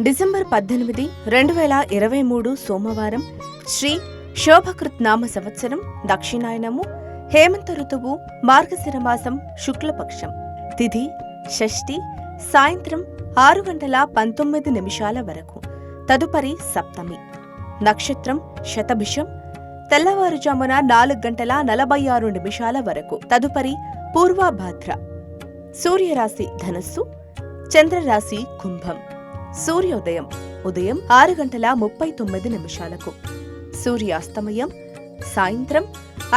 December 18, 2023 సోమవారం. శ్రీ శోభకృత్ నామ సంవత్సరం, దక్షిణాయనము, హేమంత ఋతువు, మార్గశిర మాసం, శుక్లపక్షం. తిథి షష్ఠి, సాయంత్రం 6:19 వరకు. తదుపరి సప్తమి. నక్షత్రం శతభిషం, తెల్లవారుజామున 4:46 వరకు. తదుపరి పూర్వభాద్ర. సూర్యరాశి ధనస్సు, చంద్రరాశి కుంభం. సూర్యోదయం ఉదయం 6:39. సూర్యాస్తమయం సాయంత్రం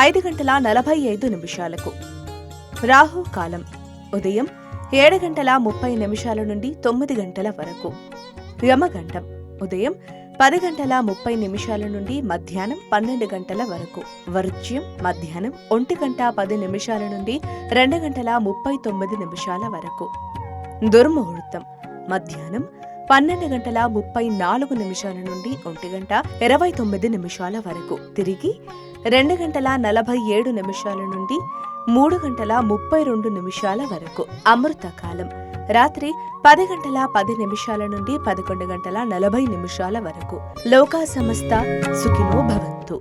5:45. రాహుకాలం ఉదయం 7:30 నుండి 9 వరకు. యమగండం ఉదయం 10:30 నుండి మధ్యాహ్నం 12 వరకు. వర్జ్యం మధ్యాహ్నం 1:10 నుండి 2:39 వరకు. దుర్ముహూర్తం మధ్యాహ్నం 12:34 నుండి 1:29 వరకు. తిరిగి 2:47 నుండి 3:32 వరకు. అమృతకాలం రాత్రి 10:10 నుండి 11:40 వరకు. లోకా సమస్త సుఖినో భవంతు.